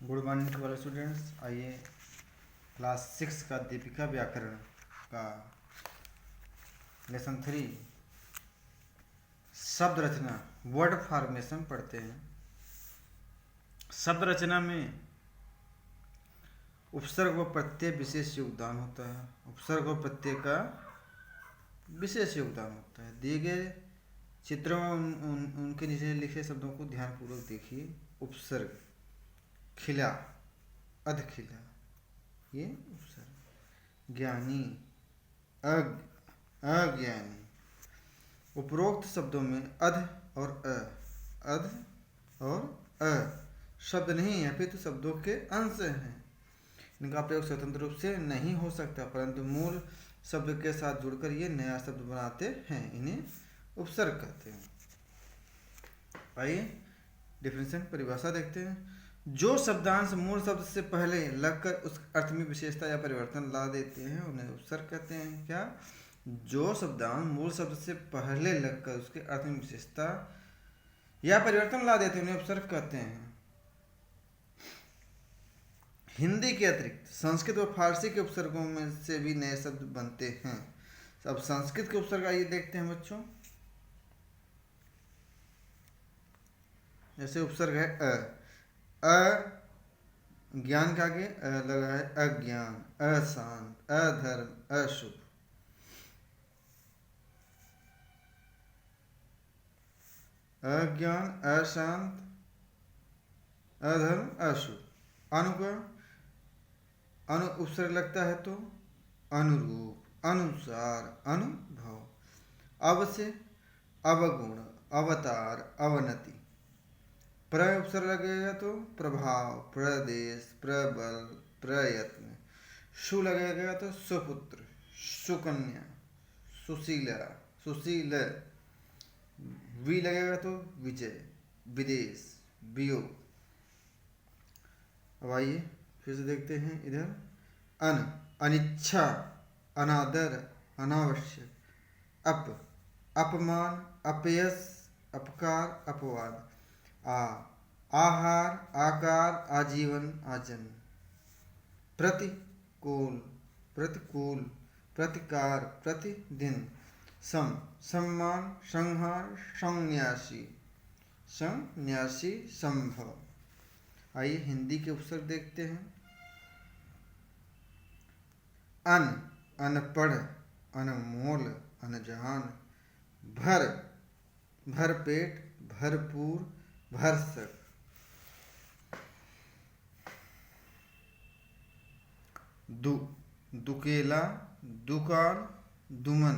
Good morning to all students. आइए class 6 का दीपिका व्याकरण का लेसन 3 शब्द रचना वर्ड फॉर्मेशन पढ़ते हैं। शब्द रचना में उपसर्ग व प्रत्यय विशेष योगदान होता है। उपसर्ग व प्रत्यय का विशेष योगदान होता है। दिए गए चित्रों में उनके नीचे लिखे शब्दों को ध्यानपूर्वक देखिए। उपसर्ग खिला, अध खिला, ये उपसर्ग। ज्ञानी, अज्ञानी। उपरोक्त शब्दों में अध और अ शब्द नहीं है, फिर तो शब्दों के अंश हैं। इनका प्रयोग स्वतंत्र रूप से नहीं हो सकता, परंतु मूल शब्द के साथ जुड़कर ये नया शब्द बनाते हैं। इन्हें उपसर्ग कहते हैं। आइए डिफिनेशन परिभाषा देखते हैं। जो शब्दांश मूल शब्द से पहले लगकर उस अर्थ में विशेषता या परिवर्तन ला देते हैं उन्हें उपसर्ग कहते हैं। क्या? जो शब्दांश मूल शब्द से पहले लगकर उसके अर्थ में विशेषता या परिवर्तन ला देते हैं उन्हें उपसर्ग कहते हैं। हिंदी के अतिरिक्त संस्कृत व फारसी के उपसर्गों में से भी नए शब्द बनते हैं। अब संस्कृत के उपसर्ग आइए देखते हैं बच्चों। जैसे उपसर्ग है ज्ञान के आगे लगा है अज्ञान, अशांत, अधर्म, अशुभ। अज्ञान, अशांत, अधर्म, अशुभ। अनु का अनु उपसर्ग लगता है तो अनुरूप, अनुसार, अनुभव। अव से अवगुण, अवतार, अवनति। प्र उपसर्ग लगेगा तो प्रभाव, प्रदेश, प्रबल, प्रयत्न। शु लगेगा तो सुपुत्र, सुकन्या, सुशीला, सुशील। वी लगेगा तो विजय, विदेश, वियोग। अब आइए फिर से देखते हैं इधर। अनिच्छा, अनादर, अनावश्यक। अपमान, अपयश, अपकार, अपवाद। आहार, आकार, आजीवन, आजन्म। प्रतिकूल, प्रतिकूल, प्रतिकार, प्रतिदिन। सम्मान, संहार, संन्यासी, संन्यासी, संभव। आइए हिंदी के उपसर्ग देखते हैं। अनपढ़, अनमोल, अनजान। भरपेट, भरपूर, भरसक। दुकेला, दुकान, दुमन।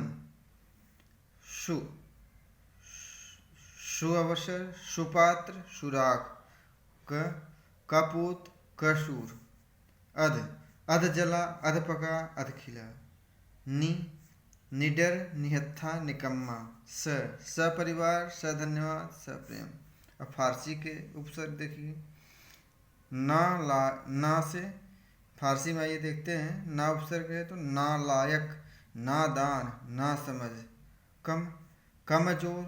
सुअवसर, सुपात्र, सुराग। कपूत, कसूर। अधजला, अधपका, अधखिला। निडर, निहत्था, निकम्मा। सपरिवार, सधन्यवाद, सप्रेम। अब फारसी के उपसर्ग देखिए। ना से फारसी में आइए देखते हैं। ना उपसर्ग है तो नालायक, नादान, ना समझ। कमजोर,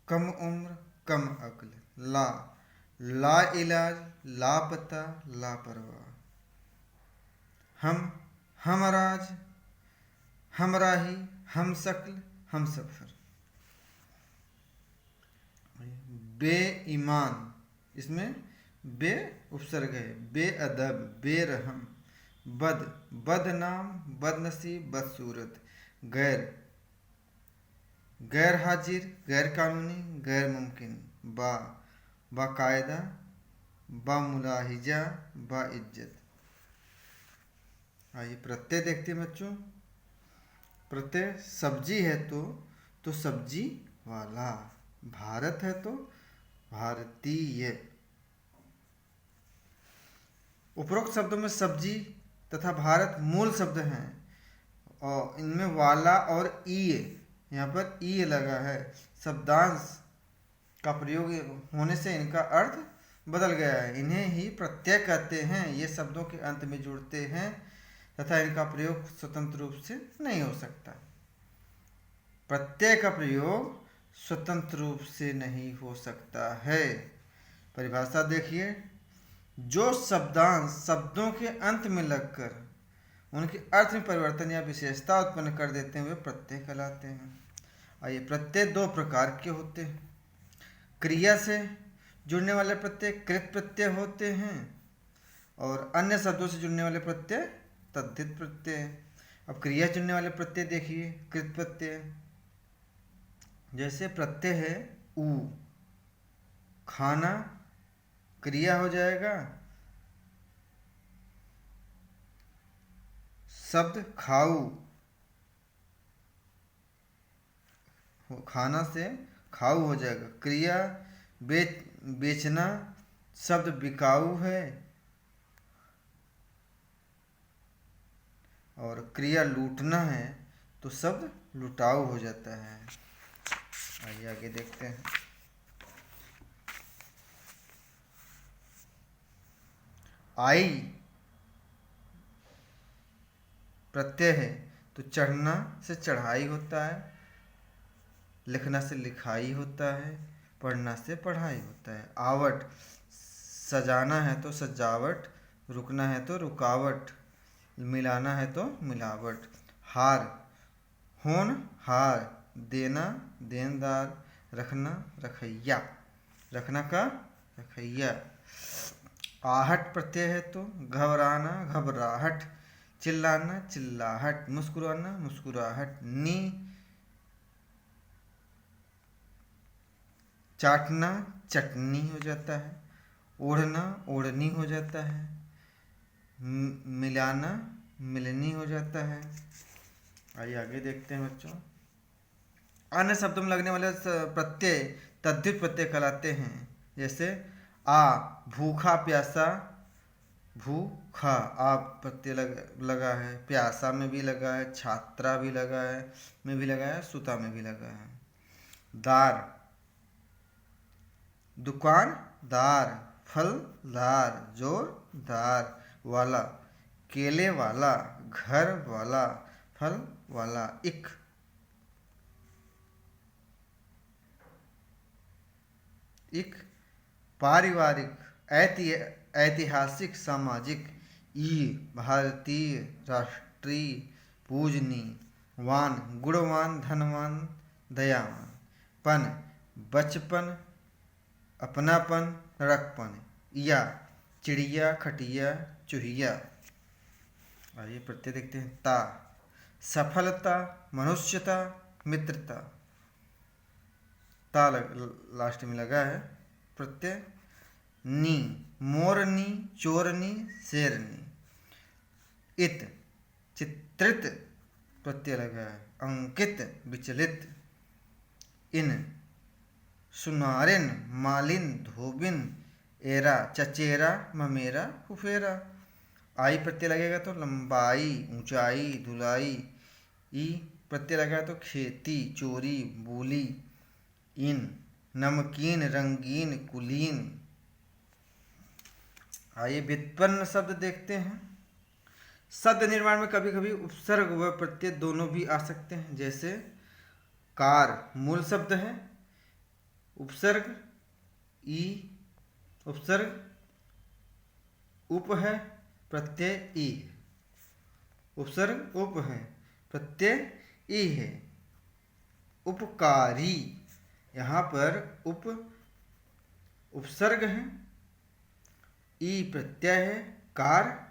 कम उम्र, कम अक्ल। ला इलाज, लापता, लापरवाह। हमराज, हमराही, हम शक्ल, हम सफर। बेईमान, इसमें बे उपसर्ग है। बेअदब, बेरहम। बदनाम, बदनसीब, बदसूरत। गैर हाजिर, गैर कानूनी, गैर मुमकिन। बाकायदा, बामुलाहिजा, बाइज्जत। आइए प्रत्यय देखते हैं बच्चों। प्रत्यय सब्जी है तो सब्जी वाला। भारत है तो भारतीय। उपरोक्त शब्दों में सब्जी तथा भारत मूल शब्द हैं और इनमें वाला और ई, यहाँ पर ई लगा है। शब्दांश का प्रयोग होने से इनका अर्थ बदल गया है। इन्हें ही प्रत्यय कहते हैं। ये शब्दों के अंत में जुड़ते हैं तथा इनका प्रयोग स्वतंत्र रूप से नहीं हो सकता। प्रत्यय का प्रयोग स्वतंत्र रूप से नहीं हो सकता है। परिभाषा देखिए। जो शब्दांश शब्दों के अंत में लगकर उनके अर्थ में परिवर्तन या विशेषता उत्पन्न कर देते हैं वे प्रत्यय कहलाते हैं। आइए, प्रत्यय दो प्रकार के होते हैं। क्रिया से जुड़ने वाले प्रत्यय कृत प्रत्यय होते हैं और अन्य शब्दों से जुड़ने वाले प्रत्यय तद्धित प्रत्यय। अब क्रिया से जुड़ने वाले प्रत्यय देखिए, कृत प्रत्यय। जैसे प्रत्यय है ऊ, खाना क्रिया हो जाएगा, शब्द खाऊ, खाना से खाऊ हो जाएगा। क्रिया बेचना, शब्द बिकाऊ है, और क्रिया लूटना है तो शब्द लुटाऊ हो जाता है। आइए आगे देखते हैं। आई प्रत्यय है तो चढ़ना से चढ़ाई होता है, लिखना से लिखाई होता है, पढ़ना से पढ़ाई होता है। आवट सजाना है तो सजावट, रुकना है तो रुकावट, मिलाना है तो मिलावट। हार होन हार, देना देनदार, रखना रखैया, रखना का रखैया। आहट प्रत्यय है तो घबराना घबराहट, चिल्लाना चिल्लाहट, मुस्कुराना मुस्कुराहट। नी चाटना चटनी हो जाता है, ओढ़ना ओढ़नी हो जाता है, मिलाना मिलनी हो जाता है। आइए आगे देखते हैं बच्चों। अन्य शब्दों में लगने वाले प्रत्यय तद्धित प्रत्यय कहलाते हैं। जैसे आ भूखा प्यासा, भूखा आ प्रत्यय लगा है, प्यासा में भी लगा है, छात्रा भी लगा है, में भी लगा है, सुता में भी लगा है। दार दुकानदार, फलदार, जोरदार, वाला केले वाला, घर वाला, फल वाला। इक पारिवारिक, ऐतिहासिक, सामाजिक। ई भारतीय, राष्ट्रीय, पूजनीय। वान गुणवान, धनवान, दयावान। पन बचपन, अपनापन, रखपन। या चिड़िया, खटिया, चूहिया। आइए प्रत्यय देखते हैं। ता सफलता, मनुष्यता, मित्रता। ता लास्ट में लगा है प्रत्यय। नी मोरनी, चोरनी, शेरनी। इत चित्रित प्रत्यय लगा है, अंकित, विचलित। इन सुनारिन, मालिन, धोबिन। एरा चचेरा, ममेरा, फुफेरा। आई प्रत्यय लगेगा तो लंबाई, ऊंचाई, धुलाई। ई प्रत्यय लगा तो खेती, चोरी, बोली। इन नमकीन, रंगीन, कुलीन। आइए व्युत्पन्न शब्द देखते हैं। शब्द निर्माण में कभी कभी उपसर्ग व प्रत्यय दोनों भी आ सकते हैं। जैसे कार मूल शब्द है, उपसर्ग ई, उपसर्ग उप है, प्रत्यय ई है। उपसर्ग उप है, प्रत्यय ई है। उपकारी, यहाँ पर उप उपसर्ग है, ई प्रत्यय है, कार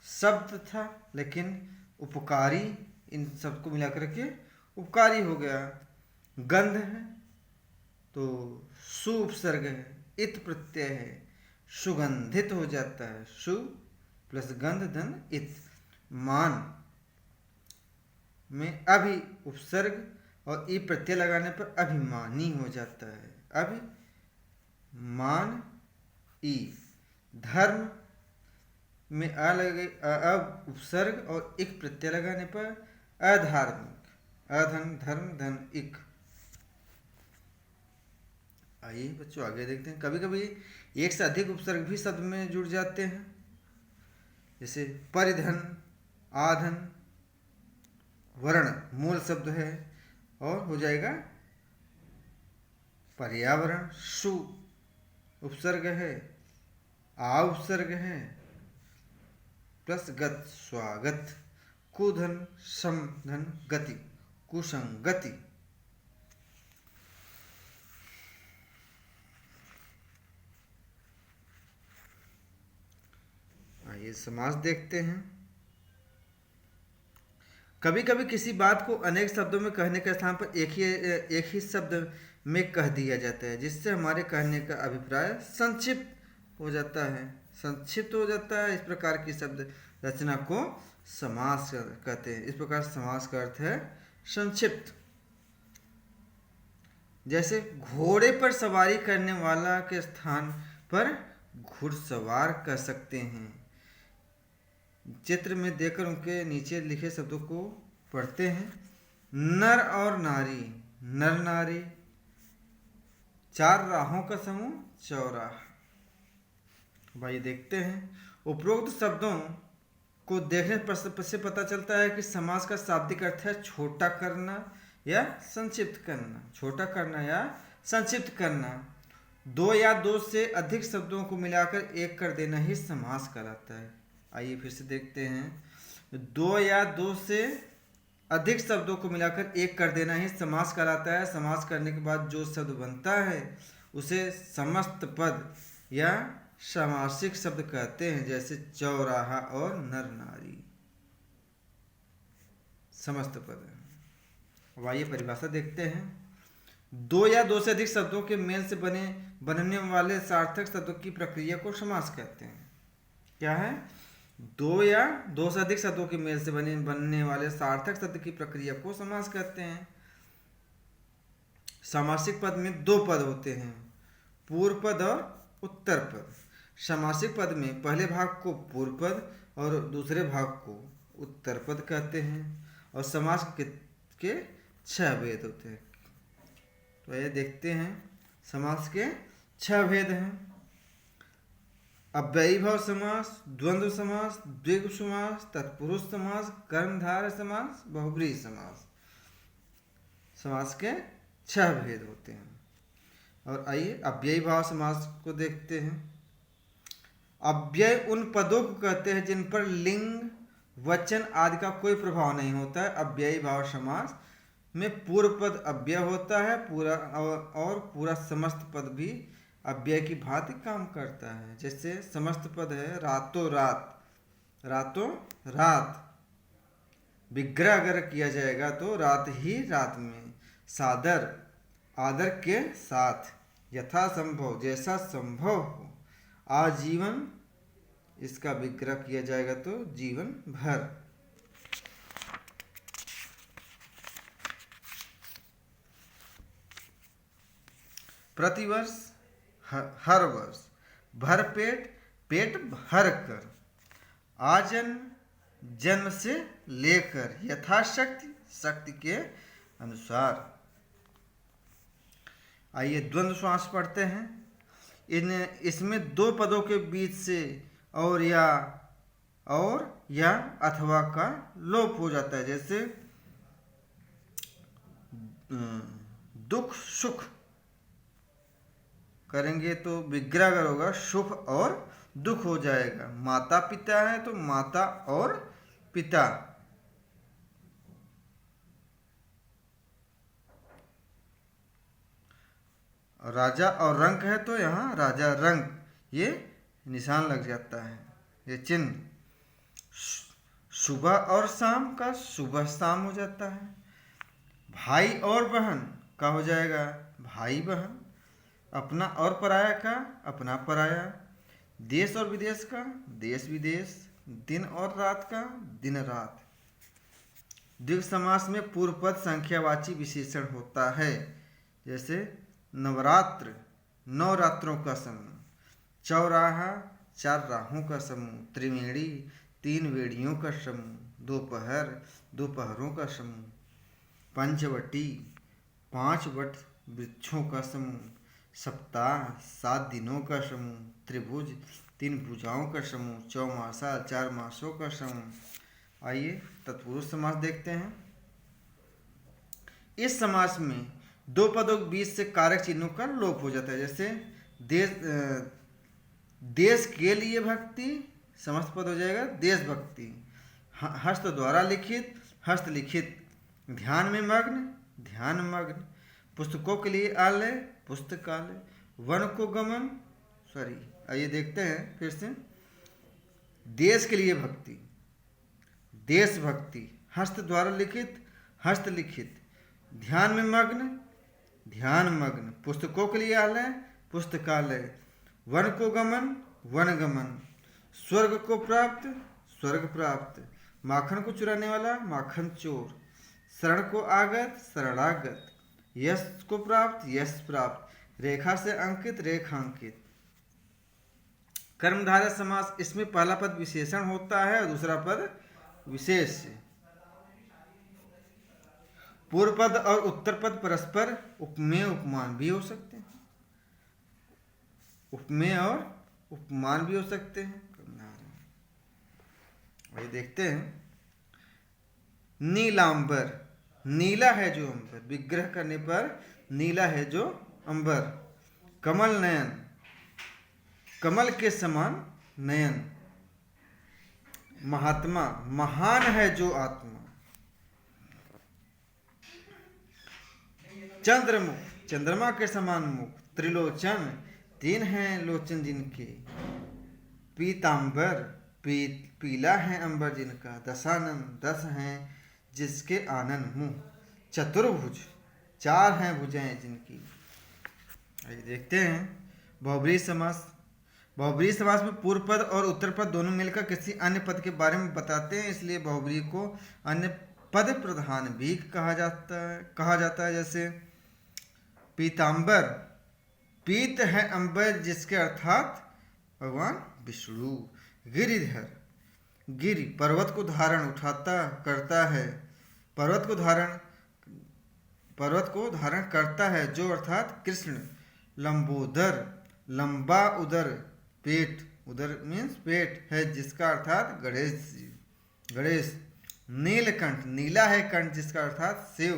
शब्द था लेकिन उपकारी, इन सबको मिलाकर के उपकारी हो गया। गंध है तो सु उपसर्ग है, इत प्रत्यय है, सुगंधित हो जाता है। सु प्लस गंध धन इत। मान में अभि उपसर्ग और ई प्रत्यय लगाने पर अभिमानी हो जाता है, अभिमान ई। धर्म में अ लगे, अब उपसर्ग और इक प्रत्यय लगाने पर अधार्मिक, अधन धर्म धन इक। आइए बच्चों आगे देखते हैं। कभी कभी एक से अधिक उपसर्ग भी शब्द में जुड़ जाते हैं। जैसे परिधन, आधन, वर्ण मूल शब्द है और हो जाएगा पर्यावरण। सु उपसर्ग है, आ उपसर्ग है प्लस गत स्वागत, कुधन समधन गति कुसंगति। आइए समास देखते हैं। कभी कभी किसी बात को अनेक शब्दों में कहने के स्थान पर एक ही शब्द में कह दिया जाता है, जिससे हमारे कहने का अभिप्राय संक्षिप्त हो जाता है। संक्षिप्त हो जाता है। इस प्रकार की शब्द रचना को समास कहते हैं। इस प्रकार समास का अर्थ है संक्षिप्त। जैसे घोड़े पर सवारी करने वाला के स्थान पर घुड़सवार कह सकते हैं। चित्र में देखकर उनके नीचे लिखे शब्दों को पढ़ते हैं। नर और नारी, नर नारी, चार राहों का समूह चौराहा। भाई देखते हैं। उपरोक्त शब्दों को देखने पर से पता चलता है कि समास का शाब्दिक अर्थ है छोटा करना या संक्षिप्त करना। छोटा करना या संक्षिप्त करना। दो या दो से अधिक शब्दों को मिलाकर एक कर देना ही समास कहलाता है। आइए फिर से देखते हैं। दो या दो से अधिक शब्दों को मिलाकर एक कर देना ही समास कहलाता है। समास करने के बाद जो शब्द बनता है उसे समस्त पद या समासिक शब्द कहते हैं, जैसे चौराहा और नर नारी समस्त पद। अब आइए परिभाषा देखते हैं। दो या दो से अधिक शब्दों के मेल से बनने वाले सार्थक शब्दों की प्रक्रिया को समास कहते हैं। क्या है? दो या दो से अधिक शब्दों के मेल से बनने वाले सार्थक शब्द की प्रक्रिया को समास कहते हैं। समासिक पद में दो पद होते हैं, पूर्व पद और उत्तर पद। समासिक पद में पहले भाग को पूर्व पद और दूसरे भाग को उत्तर पद कहते हैं। और समास के 6 भेद होते हैं। तो ये देखते हैं। समास के 6 भेद हैं। अव्ययीभाव समास, द्वंद्व समास, द्विगु समास, तत्पुरुष समास, कर्मधारय समास, बहुब्रीहि समास। समास के 6 भेद होते हैं। और आइए अव्ययीभाव समास को देखते हैं। अव्यय उन पदों को कहते हैं जिन पर लिंग, वचन आदि का कोई प्रभाव नहीं होता है। अव्ययीभाव समास में पूर्व पद अव्यय होता है और पूरा समस्त पद भी अव्यय की भांति काम करता है। जैसे समस्त पद है रातों रात, रातों रात। विग्रह अगर किया जाएगा तो रात ही रात में। सादर, आदर के साथ। यथा संभव, जैसा संभव हो। आजीवन, इसका विग्रह किया जाएगा तो जीवन भर। प्रतिवर्ष, हर वर्ष। भरपेट, पेट भर कर। आजन्म, जन्म से लेकर। यथाशक्ति, शक्ति के अनुसार। आइए द्वंद्व समास पढ़ते हैं। इसमें दो पदों के बीच से और या अथवा का लोप हो जाता है। जैसे दुख सुख करेंगे तो विग्रह अगर होगा सुख और दुख हो जाएगा। माता पिता है तो माता और पिता। राजा और रंक है तो यहाँ राजा रंक, ये निशान लग जाता है, ये चिन्ह। सुबह और शाम का सुबह शाम हो जाता है। भाई और बहन का हो जाएगा भाई बहन। अपना और पराया का अपना पराया। देश और विदेश का देश विदेश। दिन और रात का दिन रात। द्विगु समास में पूर्व पद संख्यावाची विशेषण होता है। जैसे नवरात्र, 9 रात्रों का समूह। चौराहा, 4 राहों का समूह। त्रिवेणी, 3 वेड़ियों का समूह। दोपहर, दोपहरों का समूह। पंचवटी, 5 वट वृक्षों का समूह। सप्ताह, 7 दिनों का समूह। त्रिभुज, 3 भुजाओं का समूह। चौमासा, 4 मासों का समूह। आइए तत्पुरुष समास देखते हैं। इस समास में दो पदों के बीच से कारक चिन्हों का लोप हो जाता है। जैसे देश के लिए भक्ति, समस्त पद हो जाएगा देशभक्ति। हस्त द्वारा लिखित, हस्तलिखित। ध्यान में मग्न, ध्यान मग्न। पुस्तकों के लिए आलय, पुस्तकालय। वन को गमन, आइए देखते हैं फिर से। देश के लिए भक्ति, देशभक्ति। हस्त द्वारा लिखित, हस्तलिखित। ध्यान में मग्न, ध्यान मग्न। पुस्तकों के लिए आलय, पुस्तकालय। वन को गमन, वनगमन। स्वर्ग को प्राप्त, स्वर्ग प्राप्त। माखन को चुराने वाला, माखन चोर। शरण को आगत, शरणागत। यश को प्राप्त, यश प्राप्त। रेखा से अंकित, रेखांकित। कर्मधारय समास, इसमें पहला पद विशेषण होता है और दूसरा पद विशेष। पूर्व पद और उत्तर पद परस्पर उपमेय उपमान भी हो सकते हैं, उपमेय और उपमान भी हो सकते हैं। वही देखते हैं। नीलांबर, नीला है जो अंबर, विग्रह करने पर नीला है जो अंबर। कमल नयन, कमल के समान नयन। महात्मा, महान है जो आत्मा। चंद्रमुख, चंद्रमा के समान मुख। त्रिलोचन, तीन हैं लोचन जिनके। पीतांबर, पीला है अंबर जिनका। दशानन, 10 हैं जिसके आनंद मुंह। चतुर्भुज, 4 हैं भुजाएं जिनकी। आइए देखते हैं बहुब्रीहि समास। बहुब्रीहि समास में पूर्व पद और उत्तर पद दोनों मिलकर किसी अन्य पद के बारे में बताते हैं, इसलिए बहुब्रीहि को अन्य पद प्रधान भी कहा जाता है। जैसे पीतांबर, पीत है अंबर जिसके अर्थात भगवान विष्णु। गिरिधर, गिरि पर्वत को धारण उठाता करता है, पर्वत को धारण करता है जो अर्थात कृष्ण। लंबोदर, लंबा उदर, पेट, उदर मीन्स पेट है जिसका अर्थात गणेश। नीलकंठ, नीला है कंठ जिसका अर्थात शिव।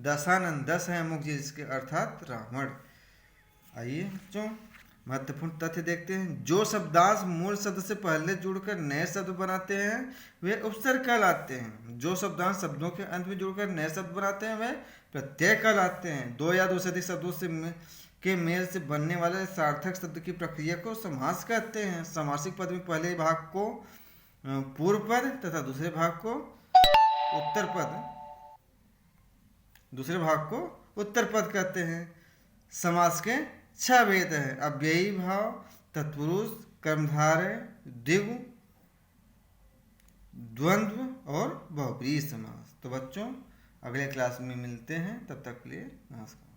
दशानन, 10 है मुख जिसके अर्थात रावण। आइए बच्चों महत्वपूर्ण तथ्य देखते हैं। जो शब्दांश मूल शब्द से पहले जुड़कर नए शब्द बनाते हैं वे उपसर्ग कहलाते हैं। जो शब्दांश शब्दों के अंत में जुड़कर नए शब्द बनाते हैं वे प्रत्यय कहलाते हैं। 2 या 2 से अधिक शब्दों के मेल से बनने वाले सार्थक शब्द की प्रक्रिया को समास कहते हैं। समासिक पद में पहले भाग को पूर्व पद तथा दूसरे भाग को उत्तर पद कहते हैं। समास के 6 भेद हैं। अव्ययी भाव, तत्पुरुष, कर्मधारय, द्विगु, द्वंद्व और बहुब्रीहि समास। तो बच्चों अगले क्लास में मिलते हैं, तब तक के लिए नमस्कार।